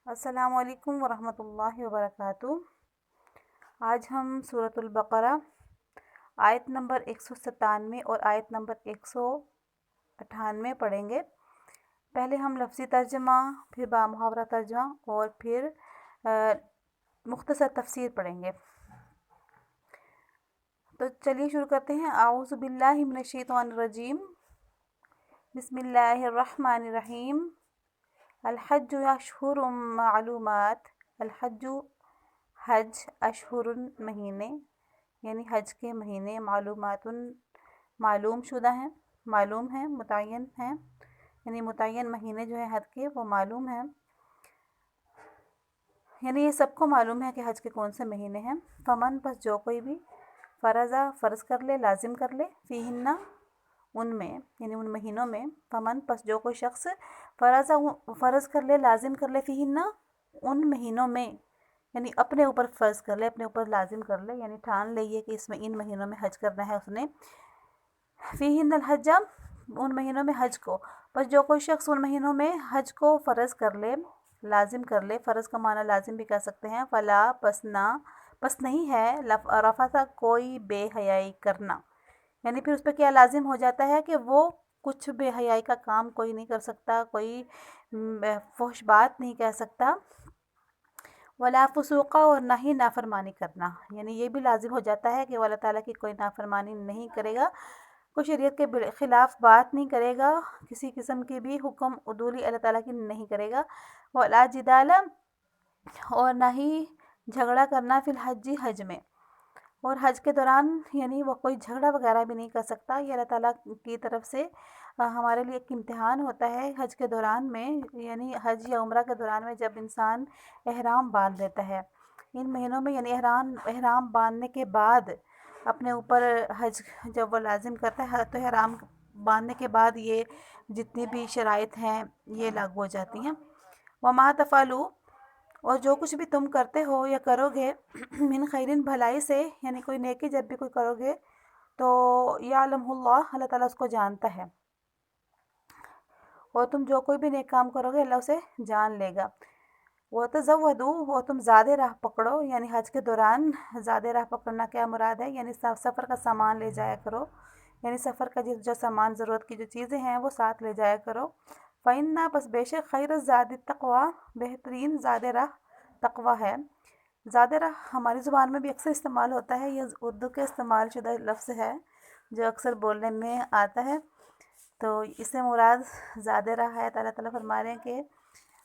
السلام علیکم ورحمۃ اللہ وبرکاتہ۔ آج ہم سورۃ البقرہ آیت نمبر 197 اور آیت نمبر 198 پڑھیں گے۔ پہلے ہم لفظی ترجمہ، پھر بامحاورہ ترجمہ اور پھر مختصر تفسیر پڑھیں گے۔ تو چلیے شروع کرتے ہیں۔ اعوذ باللہ من الشیطان الرجیم، بسم اللہ الرحمن الرحیم۔ الحج اشہر معلومات، الحج حج، اشہر مہینے، یعنی حج کے مہینے، معلومات معلوم شدہ ہیں، معلوم ہیں، متعین ہیں، یعنی متعین مہینے جو ہیں حج کے وہ معلوم ہیں، یعنی یہ سب کو معلوم ہے کہ حج کے کون سے مہینے ہیں۔ فمن، پس جو کوئی بھی، فرض کر لے، لازم کر لے، فیہن ان میں، یعنی ان مہینوں میں، فمن پس جو کوئی شخص فرض کر لے، لازم کر لے، فیہن ان مہینوں میں، یعنی اپنے اوپر فرض کر لے، اپنے اوپر لازم کر لے، یعنی ٹھان لے یہ کہ اس میں ان مہینوں میں حج کرنا ہے اس نے، فیہن الحج ان مہینوں میں حج کو، پس جو کوئی شخص ان مہینوں میں حج کو فرض کر لے، لازم کر لے، فرض کا معنی لازم بھی کہہ سکتے ہیں، فلا پس نہیں ہے، رفث کوئی بے حیائی کرنا، یعنی پھر اس پہ کیا لازم ہو جاتا ہے کہ وہ کچھ بے حیائی کا کام کوئی نہیں کر سکتا، کوئی فحش بات نہیں کہہ سکتا، ولا فسوق، اور نہ ہی نافرمانی کرنا، یعنی یہ بھی لازم ہو جاتا ہے کہ وہ اللہ تعالیٰ کی کوئی نافرمانی نہیں کرے گا، کوئی شریعت کے خلاف بات نہیں کرے گا، کسی قسم کی بھی حکم عدولی اللہ تعالیٰ کی نہیں کرے گا، ولا جدال، اور نہ ہی جھگڑا کرنا، فی الحج حج میں، اور حج کے دوران یعنی وہ کوئی جھگڑا وغیرہ بھی نہیں کر سکتا۔ یہ اللہ تعالیٰ کی طرف سے ہمارے لیے ایک امتحان ہوتا ہے حج کے دوران میں، یعنی حج یا عمرہ کے دوران میں جب انسان احرام باندھ لیتا ہے ان مہینوں میں، یعنی احرام باندھنے کے بعد اپنے اوپر حج جب وہ لازم کرتا ہے تو احرام باندھنے کے بعد یہ جتنی بھی شرائط ہیں یہ لاگو ہو جاتی ہیں۔ وما تفعلوا، اور جو کچھ بھی تم کرتے ہو یا کرو گے، من خیرن بھلائی سے، یعنی کوئی نیکی جب بھی کوئی کرو گے تو یعلمہ اللہ، اللہ تعالیٰ اس کو جانتا ہے، اور تم جو کوئی بھی نیک کام کرو گے اللہ اسے جان لے گا۔ وَتَزَوَّدُوا، اور تم زیادہ راہ پکڑو، یعنی حج کے دوران زیادہ راہ پکڑنا کیا مراد ہے، یعنی سفر کا سامان لے جایا کرو، یعنی سفر کا جو سامان ضرورت کی جو چیزیں ہیں وہ ساتھ لے جایا کرو۔ فَإِنَّ، پس بے شک، خیر الزاد التقویٰ، بہترین زیادہ راہ تقویٰ ہے۔ زیادہ راہ ہماری زبان میں بھی اکثر استعمال ہوتا ہے، یہ اردو کے استعمال شدہ لفظ ہے جو اکثر بولنے میں آتا ہے، تو اس سے مراد زیادہ راہ ہے۔ اللہ تعالیٰ فرما رہے ہیں کہ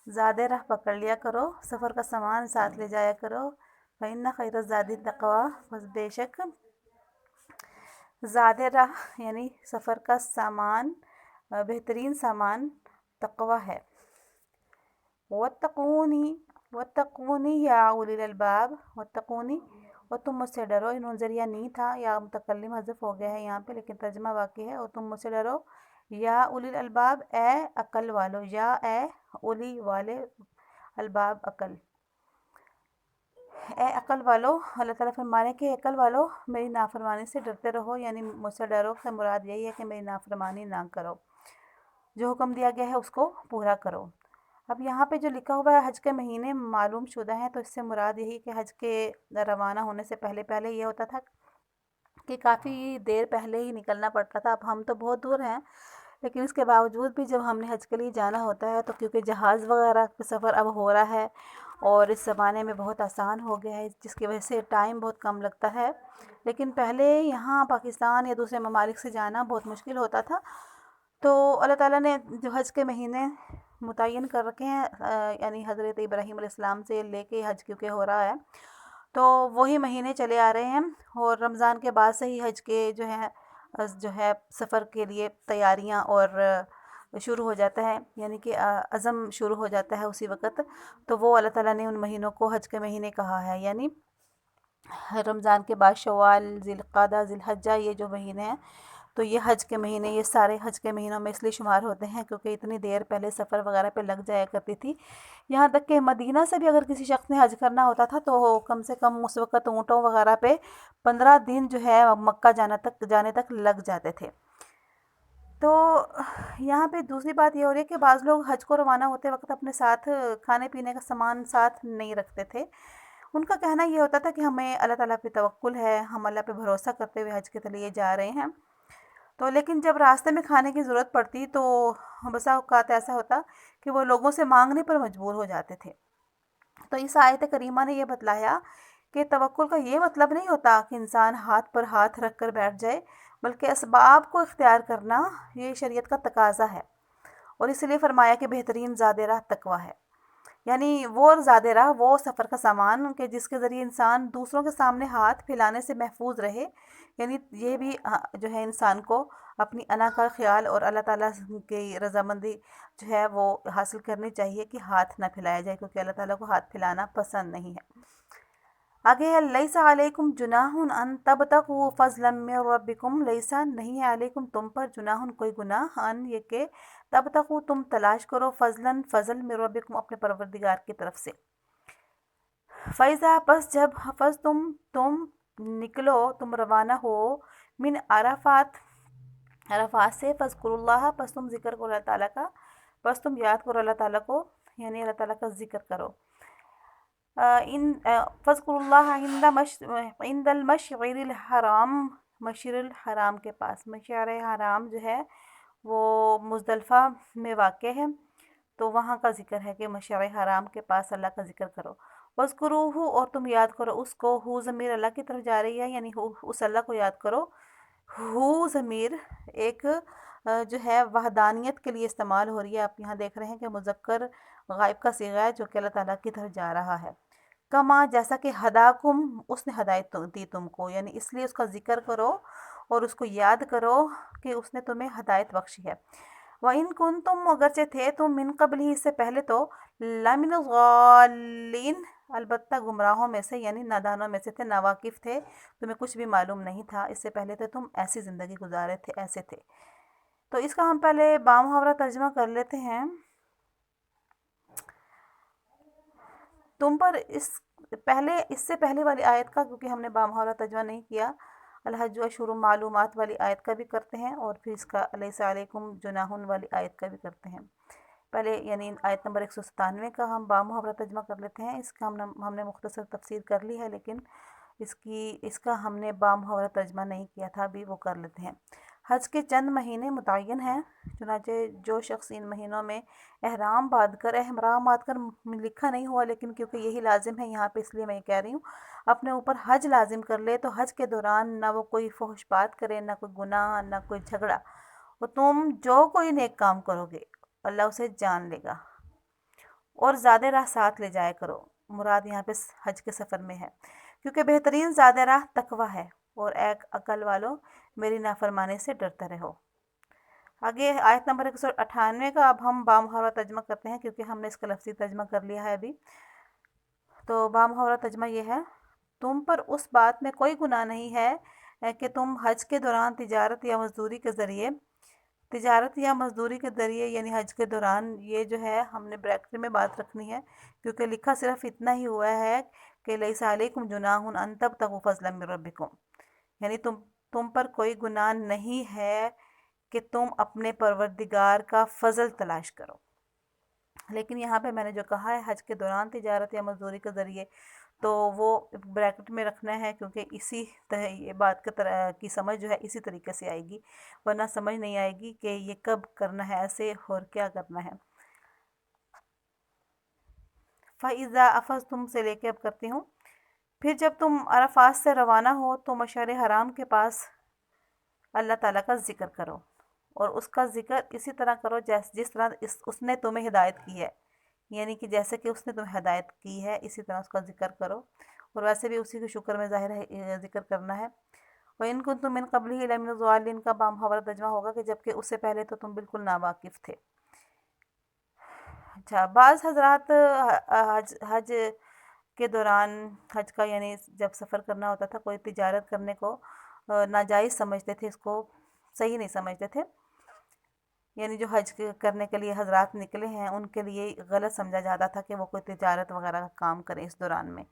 زیادہ راہ پکڑ لیا کرو، سفر کا سامان ساتھ لے جایا کرو۔ فَإِنَّ خَيْرَ الزَّادِ التَّقْوَىٰ، بس بے شک زیادہ راہ یعنی سفر کا سامان، بہترین سامان تقویٰ ہے۔ وَاتَّقُونِ یا اُولِي الْأَلْبَابِ، وَاتَّقُونِ، اور تم مجھ سے ڈرو، نون ذریعہ نہیں تھا، یا متکلم حذف ہو گیا ہے یہاں پہ لیکن ترجمہ واقعی ہے، اور تم مجھ سے ڈرو، یا اولی الالباب، اے عقل والو، یا اے اولی والے الباب عقل، اے عقل والو، اللہ تعالیٰ فرما رہے ہیں کہ عقل والو میری نافرمانی سے ڈرتے رہو، یعنی مجھ سے ڈرو سے مراد یہی ہے کہ میری نافرمانی نہ کرو، جو حکم دیا گیا ہے اس کو پورا کرو۔ اب یہاں پہ جو لکھا ہوا ہے حج کے مہینے معلوم شدہ ہیں، تو اس سے مراد یہی کہ حج کے روانہ ہونے سے پہلے یہ ہوتا تھا کہ کافی دیر پہلے ہی نکلنا پڑتا تھا۔ اب ہم تو بہت دور ہیں لیکن اس کے باوجود بھی جب ہم نے حج کے لیے جانا ہوتا ہے تو کیونکہ جہاز وغیرہ کا سفر اب ہو رہا ہے اور اس زمانے میں بہت آسان ہو گیا ہے، جس کی وجہ سے ٹائم بہت کم لگتا ہے، لیکن پہلے یہاں پاکستان یا دوسرے ممالک سے جانا بہت مشکل ہوتا تھا، تو اللہ تعالیٰ نے جو حج کے مہینے متعین کر رکھے ہیں، یعنی حضرت ابراہیم علیہ السلام سے لے کے حج کیونکہ ہو رہا ہے تو وہی مہینے چلے آ رہے ہیں، اور رمضان کے بعد سے ہی حج کے جو ہے سفر کے لیے تیاریاں اور شروع ہو جاتا ہے، یعنی کہ عزم شروع ہو جاتا ہے اسی وقت، تو وہ اللہ تعالیٰ نے ان مہینوں کو حج کے مہینے کہا ہے، یعنی رمضان کے بعد شوال، ذی القعدہ، ذی الحجہ، یہ جو مہینے ہیں تو یہ حج کے مہینے، یہ سارے حج کے مہینوں میں اس لیے شمار ہوتے ہیں کیونکہ اتنی دیر پہلے سفر وغیرہ پہ لگ جایا کرتی تھی، یہاں تک کہ مدینہ سے بھی اگر کسی شخص نے حج کرنا ہوتا تھا تو کم سے کم اس وقت اونٹوں وغیرہ پہ 15 دن جو ہے مکہ جانے تک لگ جاتے تھے۔ تو یہاں پہ دوسری بات یہ ہو رہی ہے کہ بعض لوگ حج کو روانہ ہوتے وقت اپنے ساتھ کھانے پینے کا سامان ساتھ نہیں رکھتے تھے. ان کا کہنا یہ ہوتا تھا کہ ہمیں اللہ تعالیٰ پہ توکل ہے، ہم اللہ پہ بھروسہ کرتے ہوئے حج کے لیے جا رہے ہیں. تو لیکن جب راستے میں کھانے کی ضرورت پڑتی تو بسا اوقات ایسا ہوتا کہ وہ لوگوں سے مانگنے پر مجبور ہو جاتے تھے. تو اس آیت کریمہ نے یہ بتلایا کہ توکل کا یہ مطلب نہیں ہوتا کہ انسان ہاتھ پر ہاتھ رکھ کر بیٹھ جائے، بلکہ اسباب کو اختیار کرنا یہ شریعت کا تقاضا ہے. اور اس لیے فرمایا کہ بہترین زاد راہ تقویٰ ہے، یعنی وہ زاد راہ، وہ سفر کا سامان کہ جس کے ذریعے انسان دوسروں کے سامنے ہاتھ پھیلانے سے محفوظ رہے. یعنی یہ بھی جو ہے انسان کو اپنی انا کا خیال اور اللہ تعالیٰ کی رضامندی جو ہے وہ حاصل کرنی چاہیے کہ ہاتھ نہ پھیلایا جائے، کیونکہ اللہ تعالیٰ کو ہاتھ پھیلانا پسند نہیں ہے. آگے ہے لیس علیکم جناح ان تبتغوا فضلا من ربکم، لیسا نہیں ہے علیکم تم پر، جناح کوئی گناہ، ان یہ کہ تبتغوا تم تلاش کرو، فضلا فضل من ربکم اپنے پروردگار کی طرف سے. فیضا پس جب حفظ تم نکلو، تم روانہ ہو، من عرفات سے، فذکروا اللہ پس تم ذکر کرو اللہ تعالیٰ کا، پس تم یاد کرو اللہ تعالیٰ کو، یعنی اللہ تعالیٰ کا ذکر کرو. فذکروا اللہ عند المشعر الحرام، مشعر الحرام کے پاس. مشعر حرام جو ہے وہ مزدلفہ میں واقع ہے، تو وہاں کا ذکر ہے کہ مشعر حرام کے پاس اللہ کا ذکر کرو. وَاذْكُرُوهُ اور تم یاد کرو اس کو، ہو ضمیر اللہ کی طرف جا رہی ہے، یعنی اس اللہ کو یاد کرو. ہو ضمیر ایک جو ہے وحدانیت کے لیے استعمال ہو رہی ہے. آپ یہاں دیکھ رہے ہیں کہ مذکر غائب کا صیغہ ہے جو کہ اللہ تعالیٰ کی طرف جا رہا ہے. کما جیسا کہ ہداکم اس نے ہدایت دی تم کو، یعنی اس لیے اس کا ذکر کرو اور اس کو یاد کرو کہ اس نے تمہیں ہدایت بخشی ہے. وَإِن كُنتُم اگرچہ تھے تم من قبل ہی، اس سے پہلے تو، لَمِنَ الضَّالِّينَ البتہ گمراہوں میں سے، یعنی نادانوں میں سے تھے، ناواقف تھے، تمہیں کچھ بھی معلوم نہیں تھا، اس سے پہلے تو تم ایسی زندگی گزارے تھے، ایسے تھے. تو اس کا ہم پہلے بامحاورہ ترجمہ کر لیتے ہیں. تم پر اس سے پہلے والی آیت کا، کیونکہ ہم نے بامحاورہ ترجمہ نہیں کیا، الحج اشہر معلومات والی آیت کا بھی کرتے ہیں، اور پھر اس کا لیس علیکم جناح والی آیت کا بھی کرتے ہیں. پہلے یعنی آیت نمبر 197 کا ہم بامحاورہ ترجمہ کر لیتے ہیں. اس کا ہم نے مختصر تفسیر کر لی ہے، لیکن اس کا ہم نے بامحاورہ ترجمہ نہیں کیا تھا، ابھی وہ کر لیتے ہیں. حج کے چند مہینے متعین ہیں، چنانچہ جو شخص ان مہینوں میں احرام باندھ کر لکھا نہیں ہوا، لیکن کیونکہ یہی لازم ہے یہاں پہ اس لیے میں یہ کہہ رہی ہوں، اپنے اوپر حج لازم کر لے، تو حج کے دوران نہ وہ کوئی فحش بات کرے، نہ کوئی گناہ، نہ کوئی جھگڑا. اور تم جو کوئی نیک کام کرو گے اللہ اسے جان لے گا. اور زیادہ راہ ساتھ لے جایا کرو، مراد یہاں پہ حج کے سفر میں ہے، کیونکہ بہترین زیادہ راہ تقویٰ ہے. اور اے عقل والو میری نافرمانی سے ڈرتے رہو. آگے آیت نمبر 198 کا اب ہم بامحاورہ ترجمہ کرتے ہیں، کیونکہ ہم نے اس کا لفظی ترجمہ کر لیا ہے ابھی. تو بامحاورہ ترجمہ یہ ہے: تم پر اس بات میں کوئی گناہ نہیں ہے کہ تم حج کے دوران تجارت یا مزدوری کے ذریعے یعنی حج کے دوران، یہ جو ہے ہم نے بریکٹ میں بات رکھنی ہے، کیونکہ لکھا صرف اتنا ہی ہوا ہے کہ لیس علیکم جناح ان تبتغوا فضلا من ربکم، یعنی تم پر کوئی گناہ نہیں ہے کہ تم اپنے پروردگار کا فضل تلاش کرو. لیکن یہاں پہ میں نے جو کہا ہے حج کے دوران تجارت یا مزدوری کے ذریعے، تو وہ بریکٹ میں رکھنا ہے، کیونکہ اسی طرح یہ بات کی سمجھ جو ہے اسی طریقے سے آئے گی، ورنہ سمجھ نہیں آئے گی کہ یہ کب کرنا ہے ایسے اور کیا کرنا ہے. فَإِذَا أَفَضْتُمْ سے لے کے اب کرتی ہوں. پھر جب تم عرفات سے روانہ ہو تو مشعر حرام کے پاس اللہ تعالیٰ کا ذکر کرو، اور اس کا ذکر اسی طرح کرو جس طرح اس نے تمہیں ہدایت کی ہے، یعنی کہ جیسے کہ اس نے تمہیں ہدایت کی ہے اسی طرح اس کا ذکر کرو. اور ویسے بھی اسی کے شکر میں ظاہر ہے ذکر کرنا ہے. وَإِن كُنتُم مِّن قَبْلِهِ لَمِنَ الضَّالِّينَ کا بامحاورہ ترجمہ ہوگا کہ جبکہ اس سے پہلے تو تم بالکل ناواقف تھے. اچھا، بعض حضرات حج کے دوران، حج کا یعنی جب سفر کرنا ہوتا تھا، کوئی تجارت کرنے کو ناجائز سمجھتے تھے، اس کو صحیح نہیں سمجھتے تھے. یعنی جو حج کرنے کے لیے حضرات نکلے ہیں ان کے لیے غلط سمجھا جاتا تھا کہ وہ کوئی تجارت وغیرہ کا کام کریں اس دوران میں.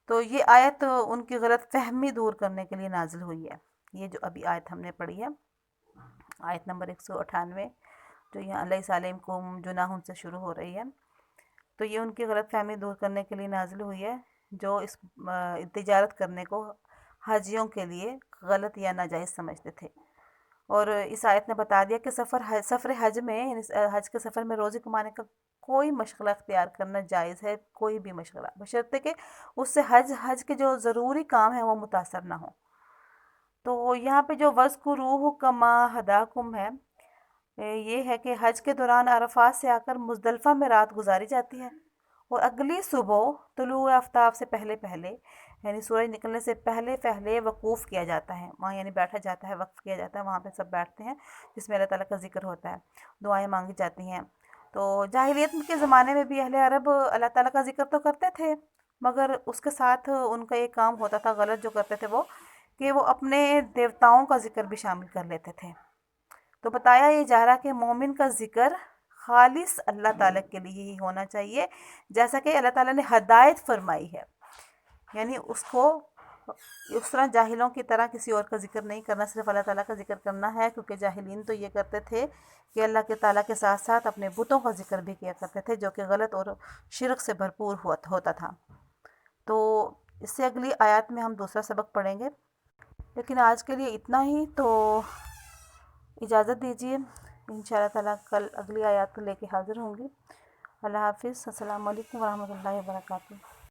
تو یہ آیت ان کی غلط فہمی دور کرنے کے لیے نازل ہوئی ہے، یہ جو ابھی آیت ہم نے پڑھی ہے. آیت نمبر 198 جو یہاں لیس علیکم جناح سے شروع ہو رہی ہے، تو یہ ان کی غلط فہمی دور کرنے کے لیے نازل ہوئی ہے، جو اس تجارت کرنے کو حاجیوں کے لیے غلط یا ناجائز سمجھتے تھے۔ اور اس آیت نے بتا دیا کہ سفر حج میں، یعنی حج کے سفر میں روزی کمانے کا کوئی مشغلہ اختیار کرنا جائز ہے، کوئی بھی مشغلہ، بشرطے کہ اس سے حج کے جو ضروری کام ہیں وہ متاثر نہ ہوں۔ تو یہاں پہ جو وَاذْکُرُوهُ کَمَا ہَدَاکُم ہے، یہ ہے کہ حج کے دوران عرفات سے آ کر مزدلفہ میں رات گزاری جاتی ہے، اور اگلی صبح طلوع آفتاب سے پہلے یعنی سورج نکلنے سے پہلے وقوف کیا جاتا ہے وہاں، یعنی بیٹھا جاتا ہے، وقف کیا جاتا ہے، وہاں پہ سب بیٹھتے ہیں جس میں اللہ تعالیٰ کا ذکر ہوتا ہے، دعائیں مانگی جاتی ہیں۔ تو جاہلیت کے زمانے میں بھی اہل عرب اللہ تعالیٰ کا ذکر تو کرتے تھے، مگر اس کے ساتھ ان کا ایک کام ہوتا تھا غلط جو کرتے تھے وہ، کہ وہ اپنے دیوتاؤں کا ذکر بھی شامل کر لیتے تھے۔ تو بتایا یہ جا رہا کہ مومن کا ذکر خالص اللہ تعالیٰ کے لیے ہی ہونا چاہیے، جیسا کہ اللہ تعالیٰ نے ہدایت فرمائی ہے، یعنی اس کو اس طرح جاہلوں کی طرح کسی اور کا ذکر نہیں کرنا، صرف اللہ تعالیٰ کا ذکر کرنا ہے، کیونکہ جاہلین تو یہ کرتے تھے کہ اللہ کے تعالیٰ کے ساتھ ساتھ اپنے بتوں کا ذکر بھی کیا کرتے تھے، جو کہ غلط اور شرک سے بھرپور ہوتا تھا۔ تو اس سے اگلی آیات میں ہم دوسرا سبق پڑھیں گے، لیکن آج کے لیے اتنا ہی، تو اجازت دیجیے، انشاءاللہ تعالیٰ کل اگلی آیات کو لے کے حاضر ہوں گی۔ اللہ حافظ، السلام علیکم ورحمۃ اللہ وبرکاتہ۔